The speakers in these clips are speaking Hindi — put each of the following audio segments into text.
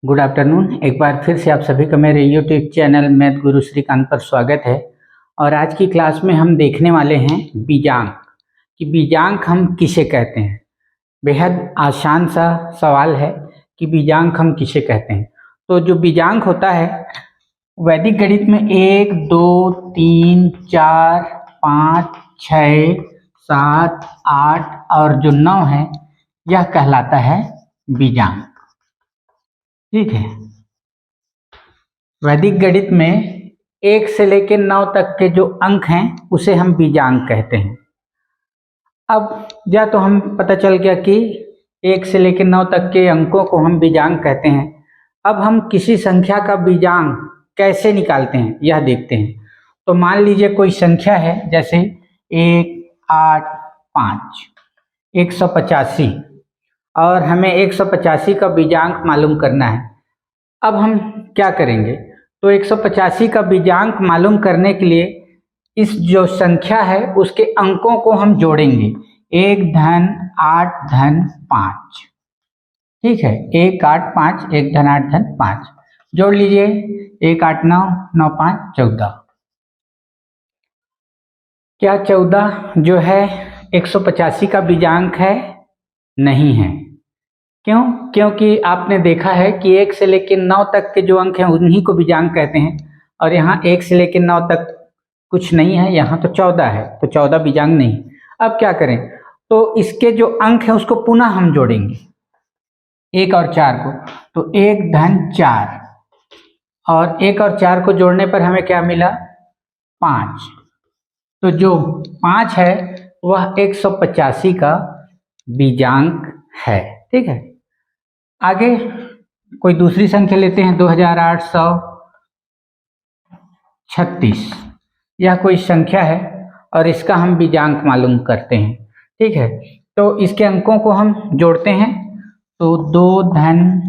Good afternoon. एक बार फिर से आप सभी का मेरे यूट्यूब चैनल मैथ गुरु श्रीकांत पर स्वागत है। और आज की क्लास में हम देखने वाले हैं बीजांक कि बीजांक हम किसे कहते हैं। बेहद आसान सा सवाल है कि बीजांक हम किसे कहते हैं। तो जो बीजांक होता है वैदिक गणित में 1, 2, 3, 4, 5, 6, 7, 8 और जो 9 है यह कहलाता है बीजांक। ठीक है, वैदिक गणित में 1 से लेकर 9 तक के जो अंक हैं उसे हम बीजांक कहते हैं। अब या तो हम पता चल गया कि 1 से लेकर 9 तक के अंकों को हम बीजांक कहते हैं। अब हम किसी संख्या का बीजांक कैसे निकालते हैं यह देखते हैं। तो मान लीजिए कोई संख्या है, जैसे 1, 8, 5, 185 और हमें 185 का बीजांक मालूम करना है। अब हम क्या करेंगे, तो 185 का बीजांक मालूम करने के लिए इस जो संख्या है उसके अंकों को हम जोड़ेंगे, 1 धन 8 धन 5। ठीक है, 1 8 5, 1 धन 8 धन 5 जोड़ लीजिए। 1 8 9, 9 5 14। क्या 14 जो है 185 का बीजांक है? नहीं है। क्यों? क्योंकि आपने देखा है कि 1 से लेकर 9 तक के जो अंक हैं उन्हीं को बीजांक कहते हैं, और यहाँ 1 से लेकर 9 तक कुछ नहीं है, यहाँ तो 14 है, तो 14 बीजांक नहीं। अब क्या करें, तो इसके जो अंक हैं उसको पुनः हम जोड़ेंगे 1 और 4 को, तो 1 धन 4 और 1 और 4 को जोड़ने पर हमें क्या मिला? 5। तो जो 5 है वह 185 का बीजांक है। ठीक है, आगे कोई दूसरी संख्या लेते हैं, 2836। यह कोई संख्या है और इसका हम बीजांक मालूम करते हैं। ठीक है, तो इसके अंकों को हम जोड़ते हैं, तो 2 धन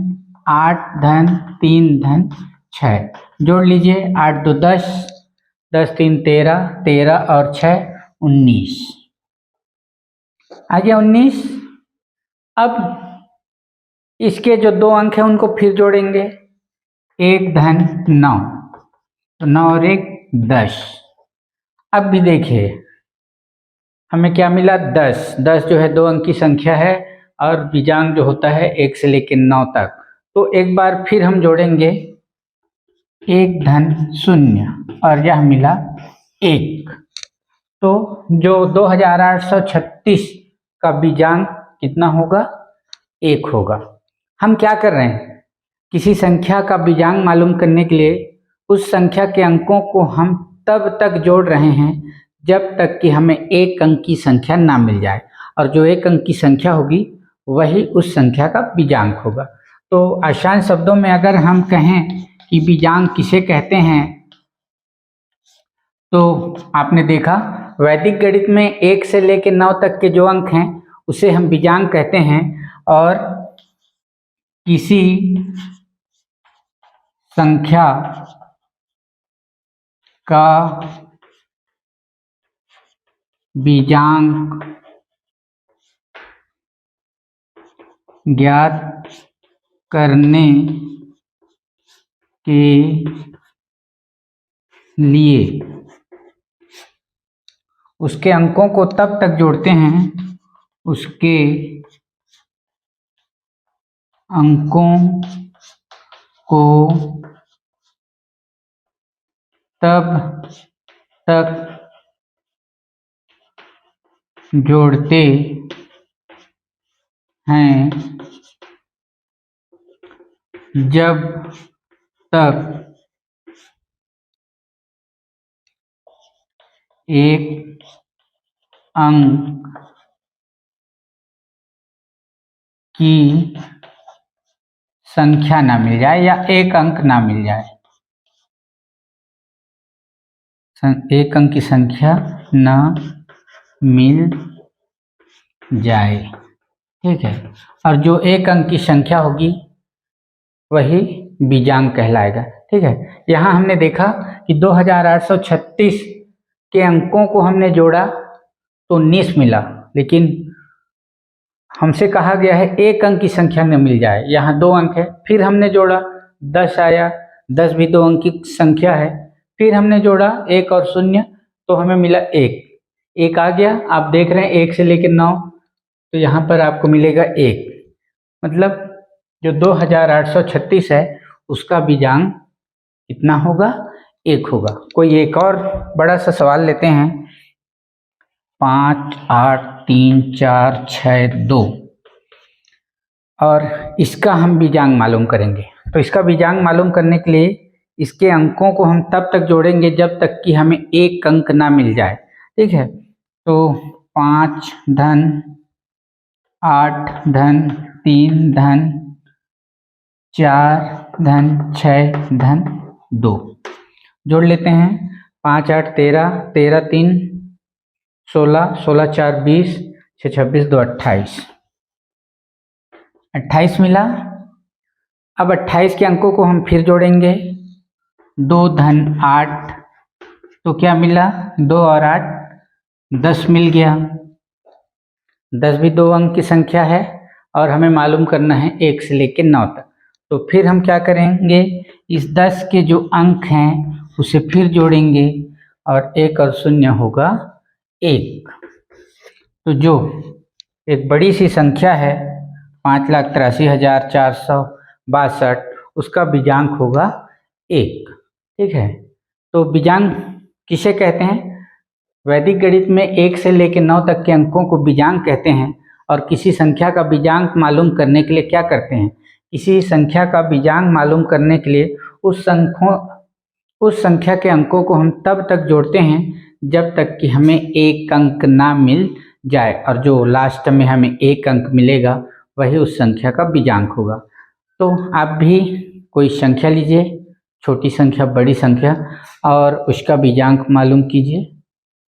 8 धन 3 धन 6 जोड़ लीजिए। 8 2 10, 10 3 13, 13 और 6 19 आ गया 19। अब इसके जो 2 अंक हैं उनको फिर जोड़ेंगे, 1 धन 9, तो 9 और 1 10। अब भी देखिए हमें क्या मिला? 10। 10 जो है 2 अंक की संख्या है और बीजांक जो होता है 1 से लेकर 9 तक। तो एक बार फिर हम जोड़ेंगे, 1 धन 0 और यह मिला 1। तो जो 2836 का बीजांक कितना होगा? 1 होगा। हम क्या कर रहे हैं, किसी संख्या का बीजांक मालूम करने के लिए उस संख्या के अंकों को हम तब तक जोड़ रहे हैं जब तक कि हमें 1 अंक की संख्या ना मिल जाए, और जो 1 अंक की संख्या होगी वही उस संख्या का बीजांक होगा। तो आसान शब्दों में अगर हम कहें कि बीजांक किसे कहते हैं, तो आपने देखा वैदिक गणित में 1 से लेकर 9 तक के जो अंक हैं उसे हम बीजांक कहते हैं, और किसी संख्या का बीजांक ज्ञात करने के लिए उसके अंकों को तब तक जोड़ते हैं, उसके अंकों को तब तक जोड़ते हैं जब तक एक अंक की संख्या ना मिल जाए या 1 अंक ना मिल जाए, 1 अंक की संख्या ना मिल जाए। ठीक है, और जो 1 अंक की संख्या होगी वही बीजांक कहलाएगा। ठीक है, यहाँ हमने देखा कि 2836 के अंकों को हमने जोड़ा तो 19 मिला, लेकिन हमसे कहा गया है एक अंक की संख्या न मिल जाए, यहाँ 2 अंक है, फिर हमने जोड़ा 10 आया, 10 भी 2 अंक की संख्या है, फिर हमने जोड़ा 1 और 0 तो हमें मिला 1 आ गया। आप देख रहे हैं 1 से लेकर 9, तो यहाँ पर आपको मिलेगा 1, मतलब जो 2836 है उसका बीजांक कितना होगा, 1 होगा। कोई एक और बड़ा सा सवाल लेते हैं, 5 8 3 4 6 2, और इसका हम बीजांक मालूम करेंगे। तो इसका बीजांक मालूम करने के लिए इसके अंकों को हम तब तक जोड़ेंगे जब तक कि हमें एक अंक ना मिल जाए, ठीक है। तो 5 धन 8 धन 3 धन 4 धन 6 धन 2 जोड़ लेते हैं। 5 8 13, 13 3 16, 16 4 20, 6 26 2 28, 28 मिला। अब 28 के अंकों को हम फिर जोड़ेंगे, 2 धन 8, तो क्या मिला, 2 और 8 10 मिल गया। 10 भी 2 अंक की संख्या है और हमें मालूम करना है 1 से लेकर 9 तक। तो फिर हम क्या करेंगे, इस 10 के जो अंक हैं उसे फिर जोड़ेंगे और 1 और 0 होगा 1। तो जो एक बड़ी सी संख्या है 5,83,462, उसका बीजांक होगा 1, ठीक है। तो बीजांक किसे कहते हैं, वैदिक गणित में 1 से लेकर 9 तक के अंकों को बीजांक कहते हैं। और किसी संख्या का बीजांक मालूम करने के लिए क्या करते हैं, किसी संख्या का बीजांक मालूम करने के लिए उस संख्या के अंकों को हम तब तक जोड़ते हैं जब तक कि हमें एक अंक ना मिल जाए, और जो लास्ट में हमें एक अंक मिलेगा वही उस संख्या का बीजांक होगा। तो आप भी कोई संख्या लीजिए, छोटी संख्या बड़ी संख्या, और उसका बीजांक मालूम कीजिए।